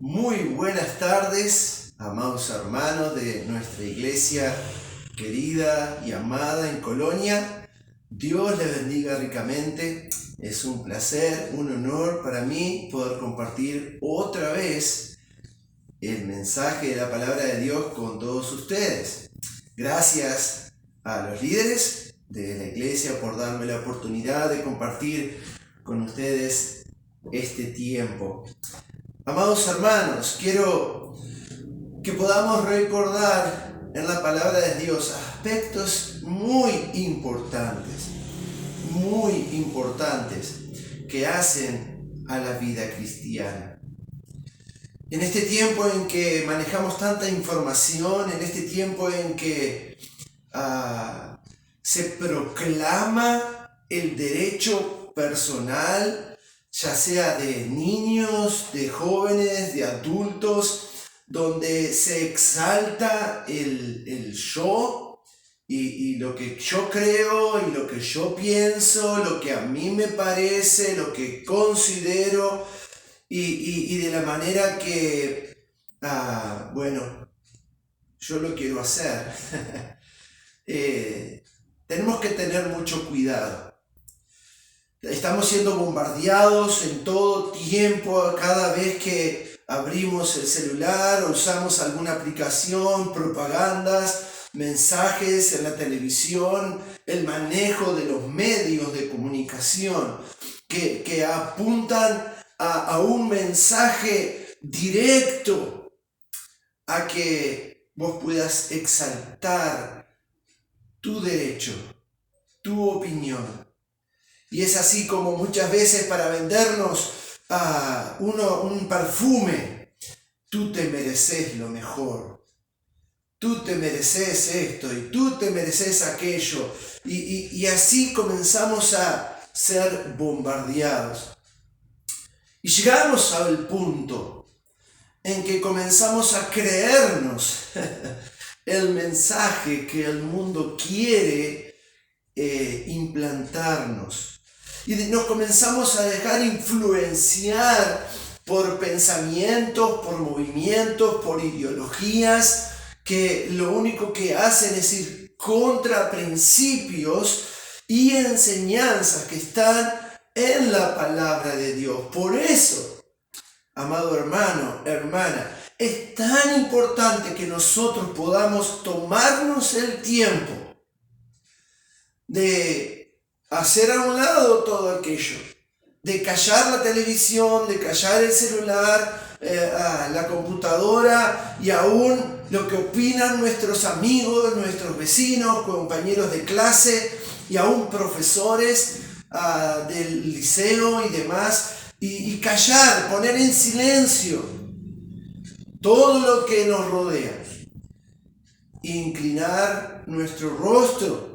Muy buenas tardes, amados hermanos de nuestra iglesia querida y amada en Colonia. Dios les bendiga ricamente. Es un placer, un honor para mí poder compartir otra vez el mensaje de la palabra de Dios con todos ustedes. Gracias a los líderes de la iglesia por darme la oportunidad de compartir con ustedes este tiempo. Amados hermanos, quiero que podamos recordar en la palabra de Dios aspectos muy importantes que hacen a la vida cristiana. En este tiempo en que manejamos tanta información, en este tiempo en que se proclama el derecho personal, ya sea de niños, de jóvenes, de adultos, donde se exalta el yo y lo que yo creo y lo que yo pienso, lo que a mí me parece, lo que considero y de la manera que, yo lo quiero hacer. Tenemos que tener mucho cuidado. Estamos siendo bombardeados en todo tiempo, cada vez que abrimos el celular o usamos alguna aplicación, propagandas, mensajes en la televisión, el manejo de los medios de comunicación que apuntan a un mensaje directo a que vos puedas exaltar tu derecho, tu opinión. Y es así como muchas veces para vendernos un perfume, tú te mereces lo mejor, tú te mereces esto y tú te mereces aquello. Y así comenzamos a ser bombardeados. Y llegamos al punto en que comenzamos a creernos el mensaje que el mundo quiere implantarnos. Y nos comenzamos a dejar influenciar por pensamientos, por movimientos, por ideologías que lo único que hacen es ir contra principios y enseñanzas que están en la palabra de Dios. Por eso, amado hermano, hermana, es tan importante que nosotros podamos tomarnos el tiempo de hacer a un lado todo aquello, de callar la televisión, de callar el celular, la computadora y aún lo que opinan nuestros amigos, nuestros vecinos, compañeros de clase y aún profesores del liceo y demás, y callar, poner en silencio todo lo que nos rodea, inclinar nuestro rostro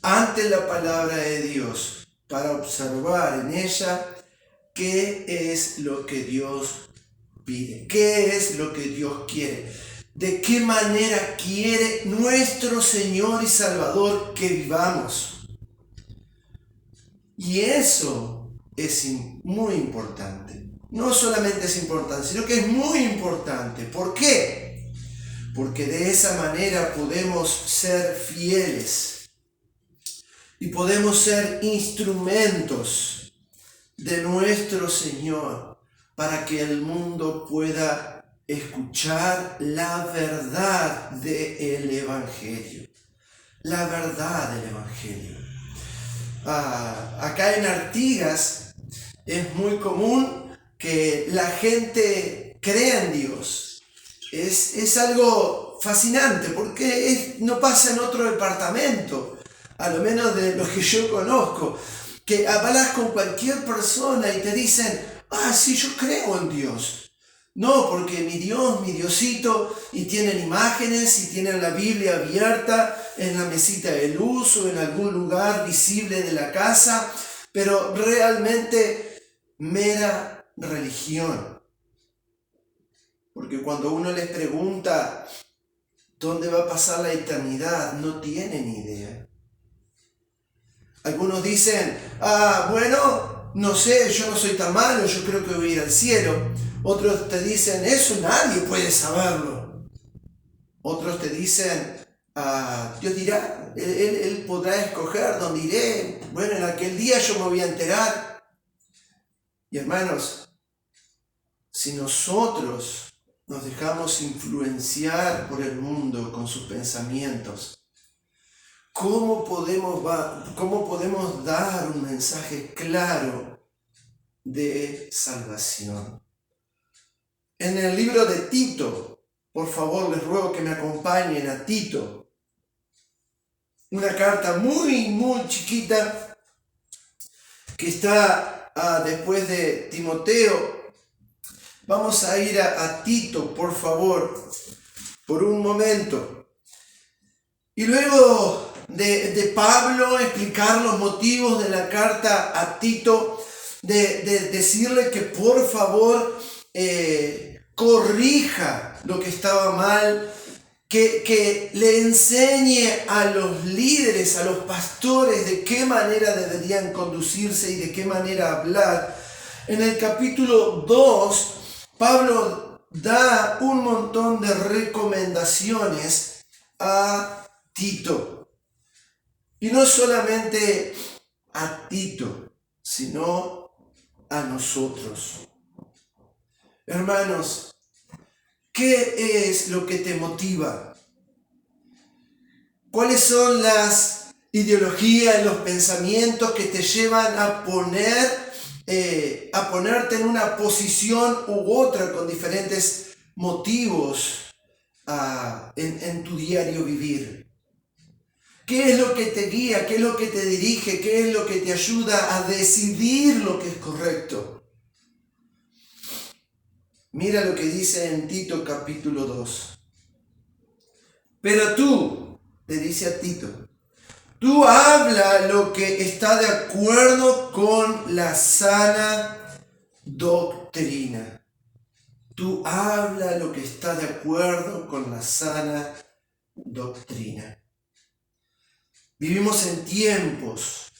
ante la palabra de Dios para observar en ella qué es lo que Dios pide, qué es lo que Dios quiere, de qué manera quiere nuestro Señor y Salvador que vivamos. Y eso es muy importante. No solamente es importante, sino que es muy importante. ¿Por qué? Porque de esa manera podemos ser fieles y podemos ser instrumentos de nuestro Señor para que el mundo pueda escuchar la verdad del Evangelio. La verdad del Evangelio. Acá en Artigas es muy común que la gente crea en Dios. Es algo fascinante porque no pasa en otro departamento, a lo menos de los que yo conozco, que hablas con cualquier persona y te dicen, sí, yo creo en Dios. No, porque mi Dios, mi Diosito, y tienen imágenes y tienen la Biblia abierta en la mesita de luz o en algún lugar visible de la casa, pero realmente mera religión. Porque cuando uno les pregunta dónde va a pasar la eternidad, no tienen idea. Algunos dicen, no sé, yo no soy tan malo, yo creo que voy a ir al cielo. Otros te dicen, eso nadie puede saberlo. Otros te dicen, Dios dirá, él podrá escoger dónde iré. Bueno, en aquel día yo me voy a enterar. Y hermanos, si nosotros nos dejamos influenciar por el mundo con sus pensamientos, ¿cómo podemos dar un mensaje claro de salvación? En el libro de Tito, por favor, les ruego que me acompañen a Tito. Una carta muy, muy chiquita que está después de Timoteo. Vamos a ir a Tito, por favor, por un momento. Y luego de Pablo explicar los motivos de la carta a Tito, de decirle que por favor corrija lo que estaba mal, que le enseñe a los líderes, a los pastores, de qué manera deberían conducirse y de qué manera hablar. En el capítulo 2, Pablo da un montón de recomendaciones a Tito. Y no solamente a Tito, sino a nosotros. Hermanos, ¿qué es lo que te motiva? ¿Cuáles son las ideologías, los pensamientos que te llevan a ponerte en una posición u otra con diferentes motivos en tu diario vivir? ¿Qué es lo que te guía? ¿Qué es lo que te dirige? ¿Qué es lo que te ayuda a decidir lo que es correcto? Mira lo que dice en Tito capítulo 2. Pero tú, le dice a Tito, tú habla lo que está de acuerdo con la sana doctrina. Tú habla lo que está de acuerdo con la sana doctrina. Vivimos en tiempos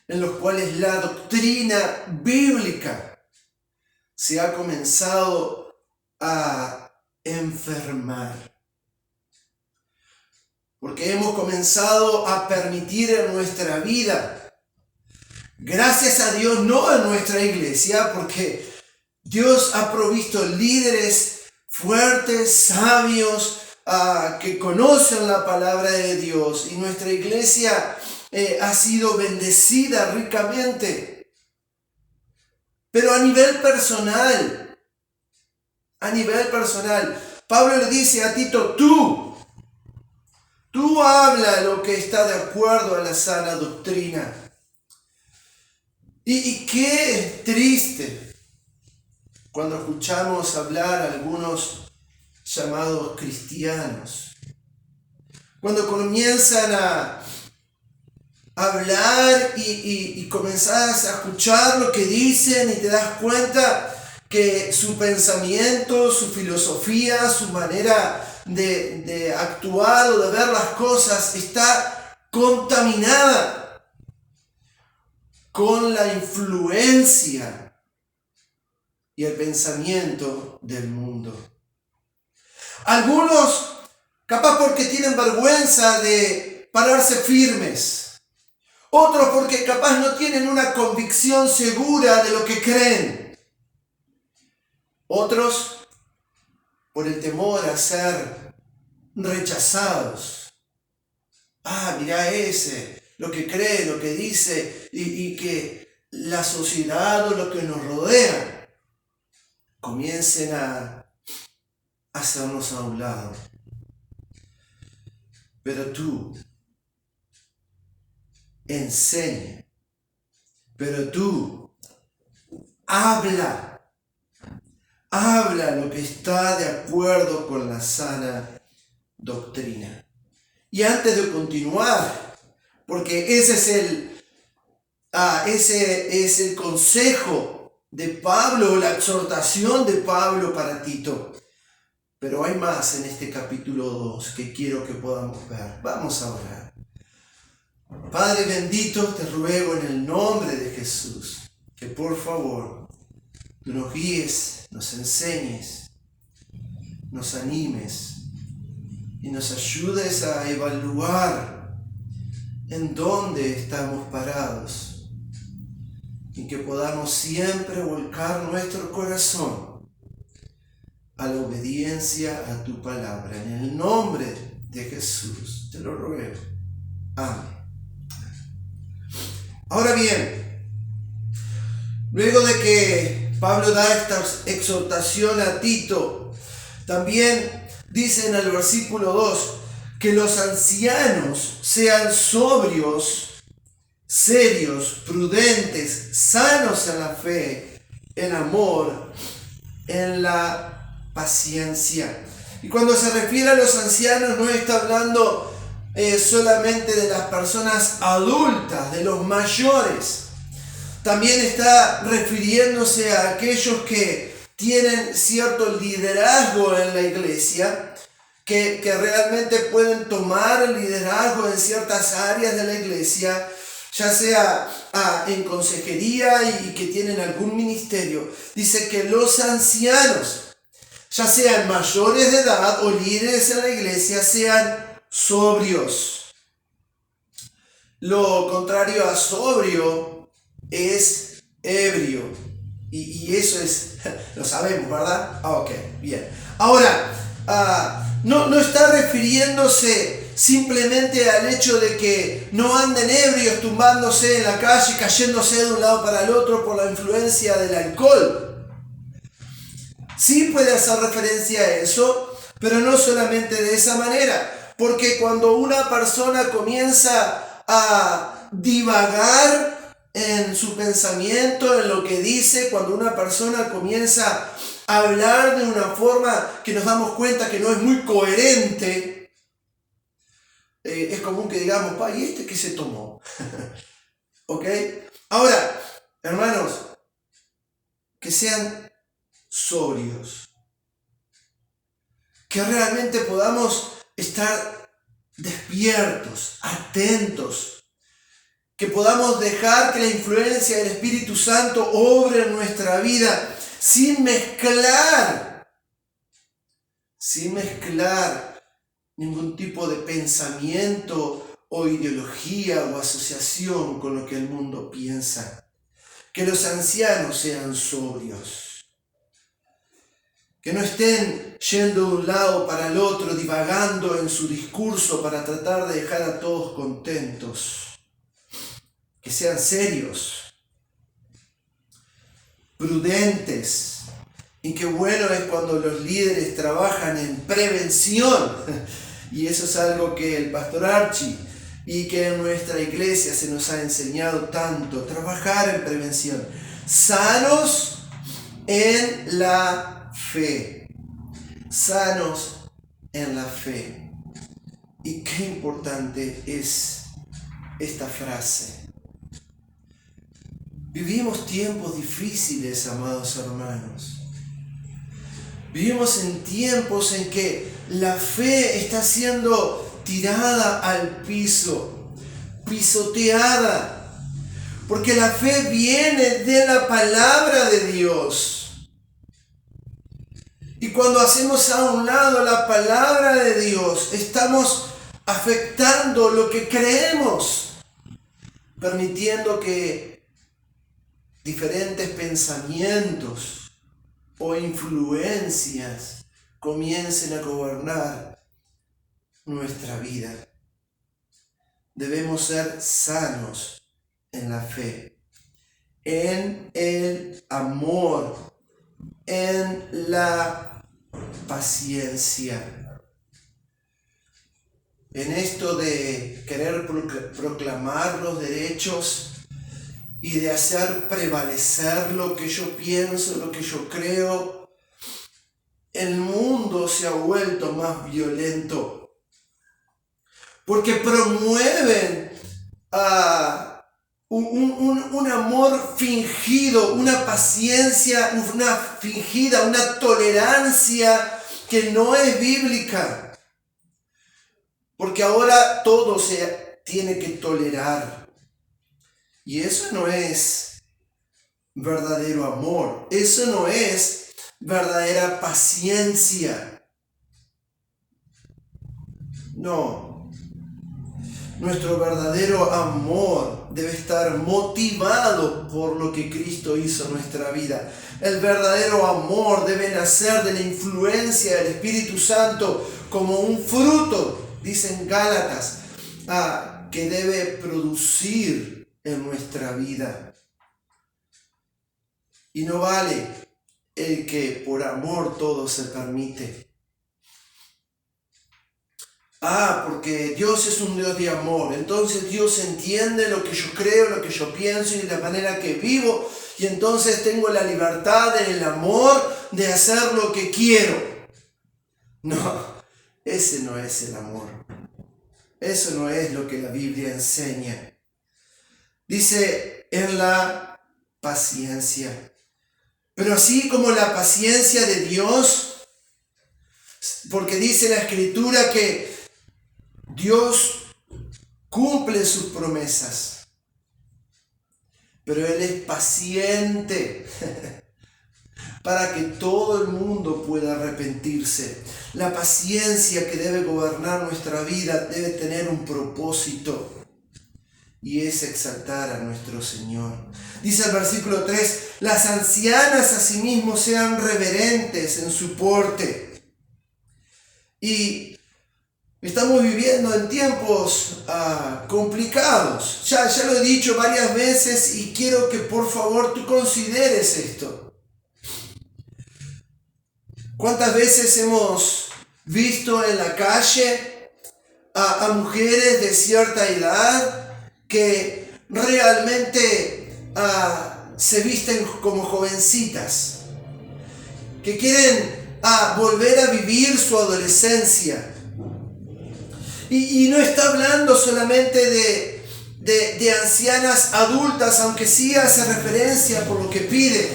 en los cuales la doctrina bíblica se ha comenzado a enfermar. Porque hemos comenzado a permitir en nuestra vida, gracias a Dios, no en nuestra iglesia, porque Dios ha provisto líderes fuertes, sabios, que conocen la palabra de Dios, y nuestra iglesia ha sido bendecida ricamente. Pero a nivel personal, Pablo le dice a Tito, tú habla lo que está de acuerdo a la sana doctrina. Y qué triste cuando escuchamos hablar a algunos llamados cristianos. Cuando comienzan a hablar y comenzás a escuchar lo que dicen y te das cuenta que su pensamiento, su filosofía, su manera de actuar o de ver las cosas está contaminada con la influencia y el pensamiento del mundo. Algunos, capaz porque tienen vergüenza de pararse firmes. Otros porque capaz no tienen una convicción segura de lo que creen. Otros por el temor a ser rechazados. Mirá ese, lo que cree, lo que dice, y que la sociedad o lo que nos rodea comiencen a hacernos a un lado. Pero tú enseña, pero tú habla lo que está de acuerdo con la sana doctrina. Y antes de continuar, porque ese es el consejo de Pablo, la exhortación de Pablo para Tito. Pero hay más en este capítulo 2 que quiero que podamos ver. Vamos a orar. Padre bendito, te ruego en el nombre de Jesús que por favor tú nos guíes, nos enseñes, nos animes y nos ayudes a evaluar en dónde estamos parados y que podamos siempre volcar nuestro corazón a la obediencia a tu palabra. En el nombre de Jesús te lo ruego. Amén. Ahora bien, luego de que Pablo da esta exhortación a Tito, también dice en el versículo 2 que los ancianos sean sobrios, serios, prudentes, sanos en la fe, en amor, en la paciencia. Y cuando se refiere a los ancianos no está hablando solamente de las personas adultas, de los mayores. También está refiriéndose a aquellos que tienen cierto liderazgo en la iglesia, que realmente pueden tomar el liderazgo en ciertas áreas de la iglesia, ya sea en consejería y que tienen algún ministerio. Dice que los ancianos, ya sean mayores de edad o líderes en la iglesia, sean sobrios. Lo contrario a sobrio es ebrio. Y eso es, lo sabemos, ¿verdad? Ok, bien. Ahora, no está refiriéndose simplemente al hecho de que no anden ebrios tumbándose en la calle, cayéndose de un lado para el otro por la influencia del alcohol. Sí puede hacer referencia a eso, pero no solamente de esa manera, porque cuando una persona comienza a divagar en su pensamiento, en lo que dice, cuando una persona comienza a hablar de una forma que nos damos cuenta que no es muy coherente, es común que digamos, ¿y este qué se tomó? ¿Ok? Ahora, hermanos, que sean sobrios, que realmente podamos estar despiertos, atentos, que podamos dejar que la influencia del Espíritu Santo obre en nuestra vida sin mezclar ningún tipo de pensamiento o ideología o asociación con lo que el mundo piensa. Que los ancianos sean sobrios, que no estén yendo de un lado para el otro, divagando en su discurso para tratar de dejar a todos contentos. Que sean serios, prudentes. Y qué bueno es cuando los líderes trabajan en prevención. Y eso es algo que el pastor Archie y que en nuestra iglesia se nos ha enseñado tanto. Trabajar en prevención. Sanos en la fe. Sanos en la fe. Y qué importante es esta frase. Vivimos tiempos difíciles, amados hermanos. Vivimos en tiempos en que la fe está siendo tirada al piso, pisoteada, porque la fe viene de la palabra de Dios. Y cuando hacemos a un lado la palabra de Dios, estamos afectando lo que creemos, permitiendo que diferentes pensamientos o influencias comiencen a gobernar nuestra vida. Debemos ser sanos en la fe, en el amor, en la paciencia. En esto de querer proclamar los derechos y de hacer prevalecer lo que yo pienso, lo que yo creo, el mundo se ha vuelto más violento. Porque promueven un amor fingido, una paciencia, una tolerancia que no es bíblica. Porque ahora todo se tiene que tolerar. Y eso no es verdadero amor. Eso no es verdadera paciencia. No, nuestro verdadero amor debe estar motivado por lo que Cristo hizo en nuestra vida. El verdadero amor debe nacer de la influencia del Espíritu Santo como un fruto, dicen Gálatas, que debe producir en nuestra vida. Y no vale el que por amor todo se permite. Porque Dios es un Dios de amor. Entonces Dios entiende lo que yo creo, lo que yo pienso y la manera que vivo. Y entonces tengo la libertad en el amor de hacer lo que quiero. No, ese no es el amor. Eso no es lo que la Biblia enseña. Dice en la paciencia. Pero así como la paciencia de Dios, porque dice la Escritura que Dios cumple sus promesas, pero Él es paciente para que todo el mundo pueda arrepentirse. La paciencia que debe gobernar nuestra vida debe tener un propósito, y es exaltar a nuestro Señor. Dice el versículo 3, las ancianas asimismo sean reverentes en su porte. Y estamos viviendo en tiempos complicados. Ya lo he dicho varias veces y quiero que por favor tú consideres esto. ¿Cuántas veces hemos visto en la calle a mujeres de cierta edad que realmente se visten como jovencitas, que quieren volver a vivir su adolescencia? Y no está hablando solamente de ancianas adultas, aunque sí hace referencia por lo que pide.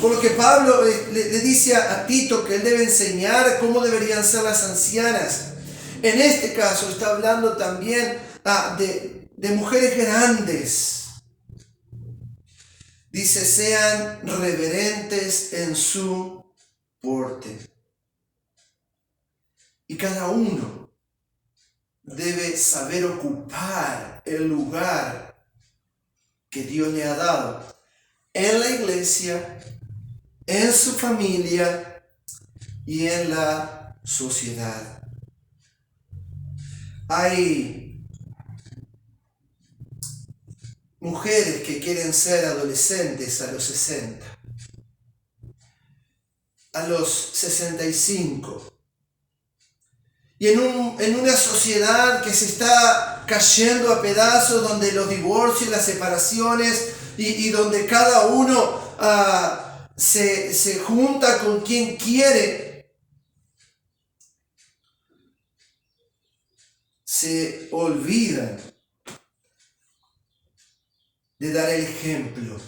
Por lo que Pablo le dice a Tito que él debe enseñar cómo deberían ser las ancianas. En este caso está hablando también de mujeres grandes. Dice, sean reverentes en su porte. Y cada uno debe saber ocupar el lugar que Dios le ha dado en la iglesia, en su familia y en la sociedad. Hay mujeres que quieren ser adolescentes a los 60, a los 65. Y en una sociedad que se está cayendo a pedazos, donde los divorcios y las separaciones y donde cada uno se junta con quien quiere, se olvidan de dar el ejemplo,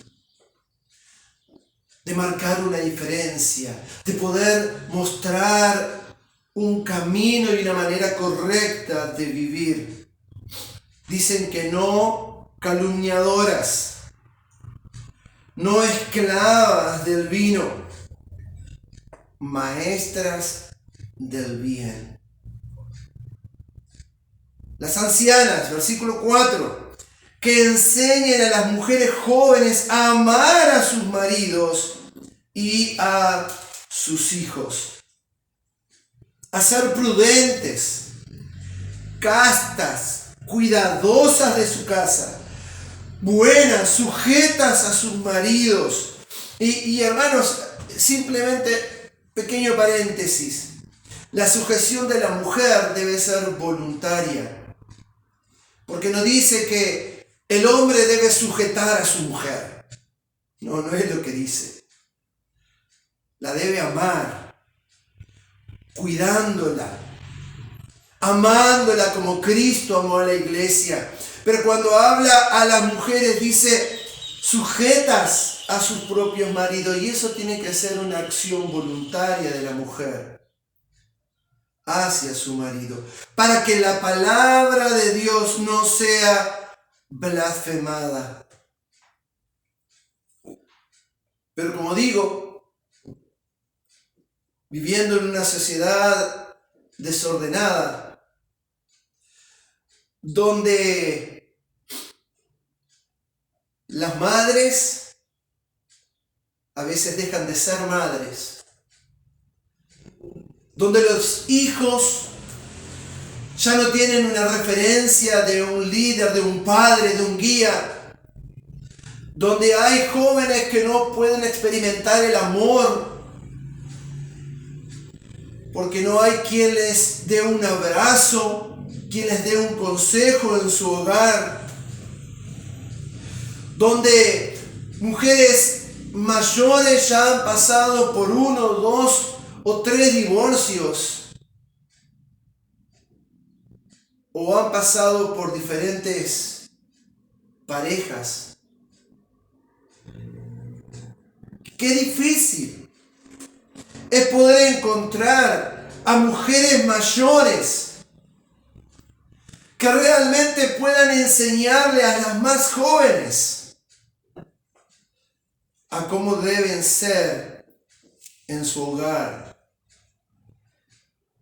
de marcar una diferencia, de poder mostrar un camino y una manera correcta de vivir. Dicen que no calumniadoras, no esclavas del vino, maestras del bien. Las ancianas, versículo 4, que enseñen a las mujeres jóvenes a amar a sus maridos y a sus hijos, a ser prudentes, castas, cuidadosas de su casa, buenas, sujetas a sus maridos. Y hermanos, simplemente pequeño paréntesis, la sujeción de la mujer debe ser voluntaria, porque no dice que el hombre debe sujetar a su mujer. No es lo que dice. La debe amar, cuidándola, amándola como Cristo amó a la iglesia. Pero cuando habla a las mujeres dice sujetas a sus propios maridos, y eso tiene que ser una acción voluntaria de la mujer hacia su marido, para que la palabra de Dios no sea blasfemada. Pero como digo, viviendo en una sociedad desordenada, donde las madres a veces dejan de ser madres, donde los hijos ya no tienen una referencia de un líder, de un padre, de un guía, donde hay jóvenes que no pueden experimentar el amor porque no hay quien les dé un abrazo, quien les dé un consejo en su hogar, donde mujeres mayores ya han pasado por 1, 2 o 3 divorcios, o han pasado por diferentes parejas. Qué difícil es poder encontrar a mujeres mayores que realmente puedan enseñarle a las más jóvenes a cómo deben ser en su hogar.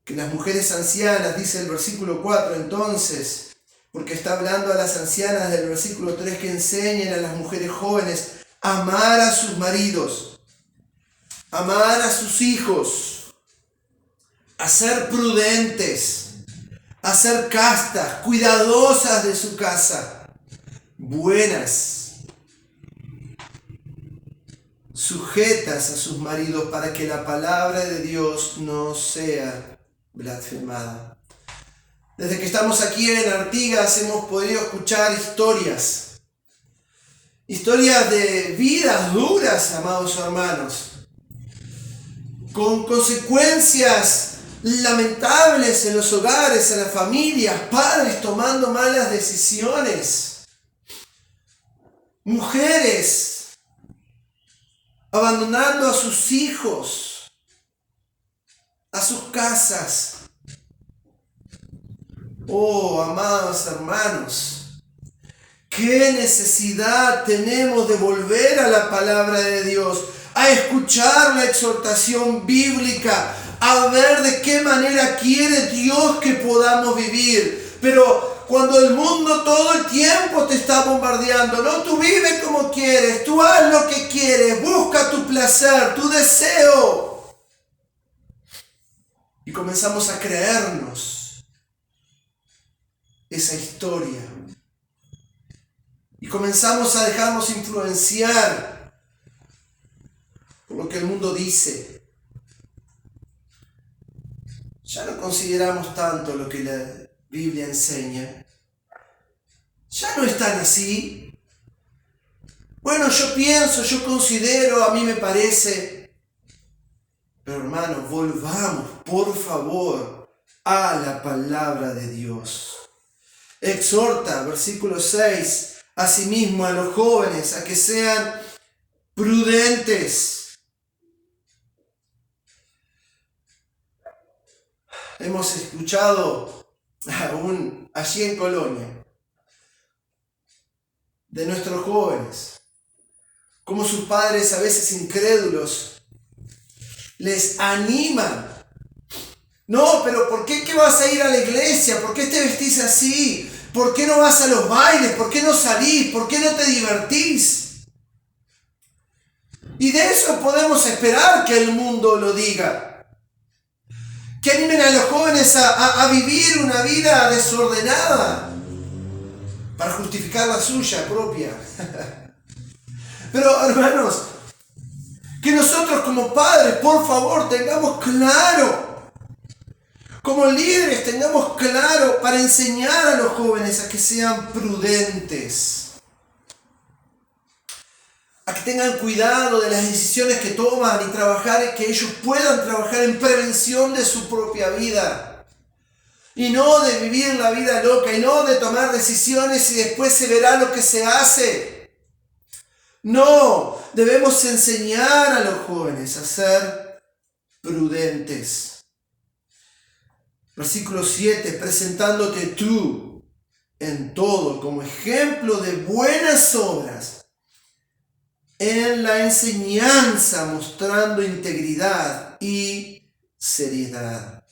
Que las mujeres ancianas, dice el versículo 4 entonces, porque está hablando a las ancianas del versículo 3, que enseñen a las mujeres jóvenes a amar a sus maridos, amar a sus hijos, a ser prudentes, a ser castas, cuidadosas de su casa, buenas, sujetas a sus maridos para que la palabra de Dios no sea blasfemada. Desde que estamos aquí en Artigas hemos podido escuchar historias de vidas duras, amados hermanos, con consecuencias lamentables en los hogares, en las familias, padres tomando malas decisiones, mujeres abandonando a sus hijos, a sus casas. Oh, amados hermanos, qué necesidad tenemos de volver a la palabra de Dios, a escuchar la exhortación bíblica, a ver de qué manera quiere Dios que podamos vivir. Pero cuando el mundo todo el tiempo te está bombardeando, no, tú vive como quieres, tú haz lo que quieres, busca tu placer, tu deseo. Y comenzamos a creernos esa historia. Y comenzamos a dejarnos influenciar por lo que el mundo dice. Ya no consideramos tanto lo que la Biblia enseña. Ya no es tan así. Bueno, yo pienso, yo considero, a mí me parece. Pero hermanos, volvamos, por favor, a la palabra de Dios. Exhorta, versículo 6, asimismo a los jóvenes a que sean prudentes. Hemos escuchado aún allí en Colonia de nuestros jóvenes, como sus padres a veces incrédulos les animan. No, pero ¿por qué vas a ir a la iglesia? ¿Por qué te vestís así? ¿Por qué no vas a los bailes? ¿Por qué no salís? ¿Por qué no te divertís? Y de eso podemos esperar que el mundo lo diga. Que animen a los jóvenes a vivir una vida desordenada para justificar la suya propia. Pero hermanos, que nosotros como padres, por favor, tengamos claro, como líderes tengamos claro para enseñar a los jóvenes a que sean prudentes, a que tengan cuidado de las decisiones que toman y trabajar, que ellos puedan trabajar en prevención de su propia vida. Y no de vivir la vida loca, y no de tomar decisiones y después se verá lo que se hace. No, debemos enseñar a los jóvenes a ser prudentes. Versículo 7, presentándote tú en todo como ejemplo de buenas obras, en la enseñanza mostrando integridad y seriedad.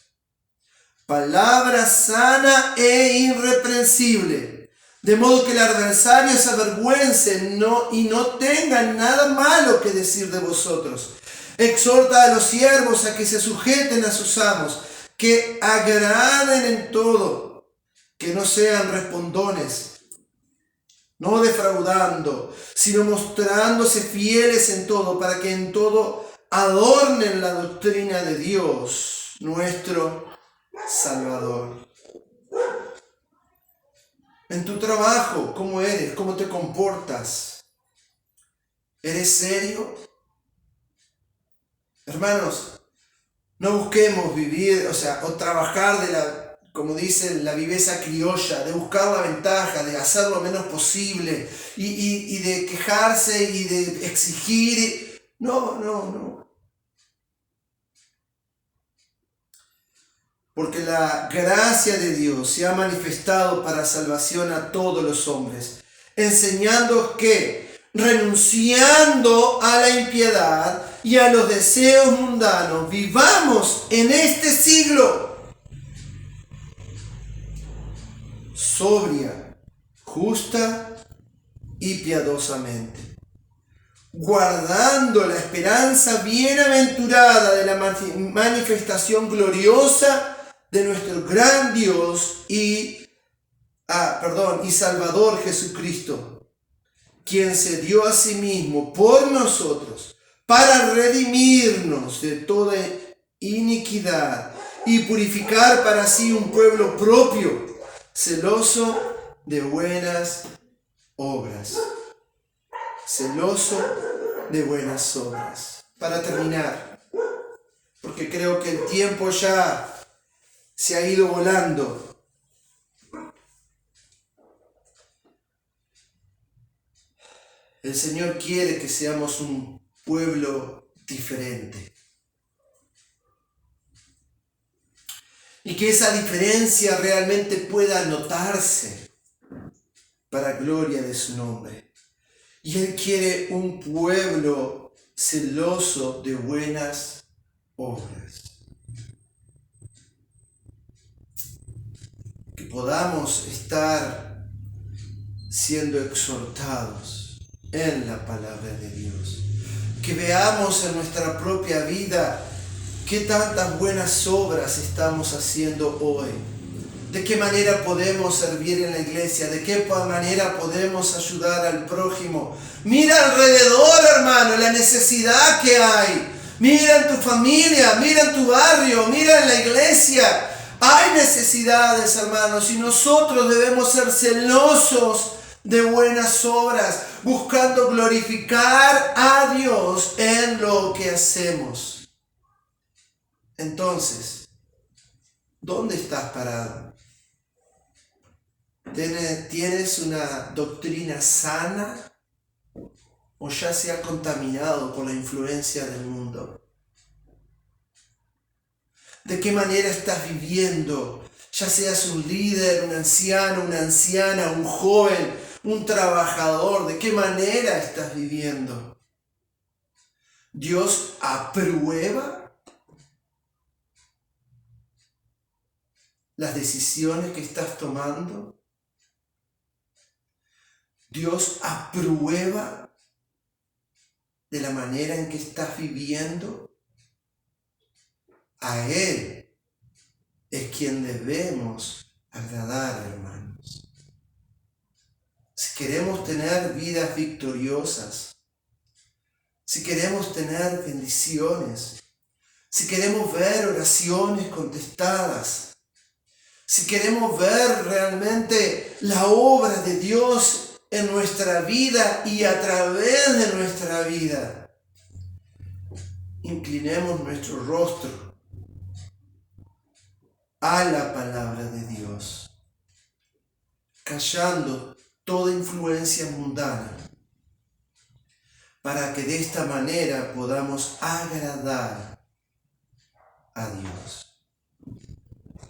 Palabra sana e irreprensible, de modo que el adversario se avergüence y no tenga nada malo que decir de vosotros. Exhorta a los siervos a que se sujeten a sus amos, que agraden en todo, que no sean respondones, no defraudando, sino mostrándose fieles en todo, para que en todo adornen la doctrina de Dios, nuestro Salvador. En tu trabajo, ¿cómo eres? ¿Cómo te comportas? ¿Eres serio? Hermanos, no busquemos vivir, o trabajar como dicen, la viveza criolla, de buscar la ventaja, de hacer lo menos posible y de quejarse y de exigir. No. Porque la gracia de Dios se ha manifestado para salvación a todos los hombres, enseñando que, renunciando a la impiedad y a los deseos mundanos, vivamos en este siglo sobria, justa y piadosamente, guardando la esperanza bienaventurada de la manifestación gloriosa de nuestro gran Dios y Salvador Jesucristo, quien se dio a sí mismo por nosotros para redimirnos de toda iniquidad y purificar para sí un pueblo propio, celoso de buenas obras. Celoso de buenas obras. Para terminar, porque creo que el tiempo ya se ha ido volando. El Señor quiere que seamos un pueblo diferente. Y que esa diferencia realmente pueda notarse para gloria de su nombre. Y Él quiere un pueblo celoso de buenas obras. Que podamos estar siendo exhortados en la palabra de Dios. Que veamos en nuestra propia vida qué tantas buenas obras estamos haciendo hoy. ¿De qué manera podemos servir en la iglesia? ¿De qué manera podemos ayudar al prójimo? Mira alrededor, hermano, la necesidad que hay. Mira en tu familia, mira en tu barrio, mira en la iglesia. Hay necesidades, hermanos, y nosotros debemos ser celosos de buenas obras, buscando glorificar a Dios en lo que hacemos. Entonces, ¿dónde estás parado? ¿Tienes una doctrina sana o ya se ha contaminado por la influencia del mundo? ¿De qué manera estás viviendo? Ya seas un líder, un anciano, una anciana, un joven, un trabajador, ¿de qué manera estás viviendo? ¿Dios aprueba las decisiones que estás tomando? ¿Dios aprueba de la manera en que estás viviendo? A Él es quien debemos agradar, hermanos. Si queremos tener vidas victoriosas, si queremos tener bendiciones, si queremos ver oraciones contestadas, si queremos ver realmente la obra de Dios en nuestra vida y a través de nuestra vida, inclinemos nuestro rostro a la palabra de Dios, callando toda influencia mundana, para que de esta manera podamos agradar a Dios.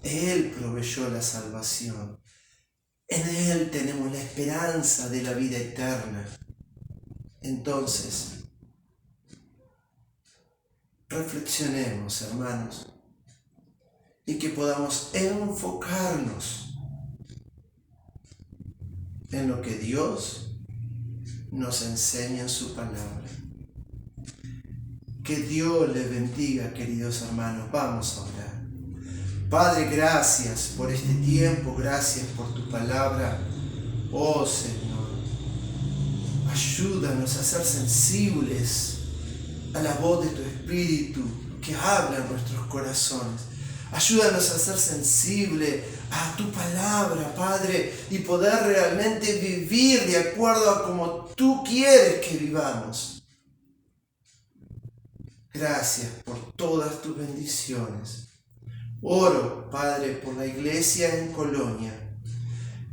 Él proveyó la salvación. En Él tenemos la esperanza de la vida eterna. Entonces, reflexionemos, hermanos. y que podamos enfocarnos en lo que Dios nos enseña en su palabra. Que Dios les bendiga, queridos hermanos. Vamos a orar. Padre, gracias por este tiempo, gracias por tu palabra. Oh Señor, ayúdanos a ser sensibles a la voz de tu Espíritu que habla en nuestros corazones. Ayúdanos a ser sensibles a tu palabra, Padre, y poder realmente vivir de acuerdo a como tú quieres que vivamos. Gracias por todas tus bendiciones. Oro, Padre, por la iglesia en Colonia,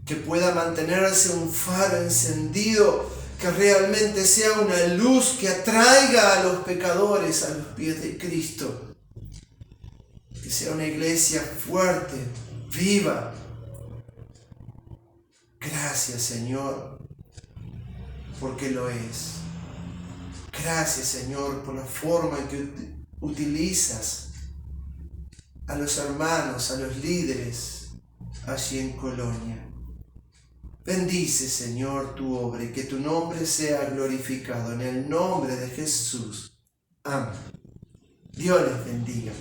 que pueda mantenerse un faro encendido, que realmente sea una luz que atraiga a los pecadores a los pies de Cristo. Que sea una iglesia fuerte, viva. Gracias, Señor, porque lo es. Gracias, Señor, por la forma en que utilizas a los hermanos, a los líderes allí en Colonia. Bendice, Señor, tu obra y que tu nombre sea glorificado en el nombre de Jesús. Amén. Dios les bendiga.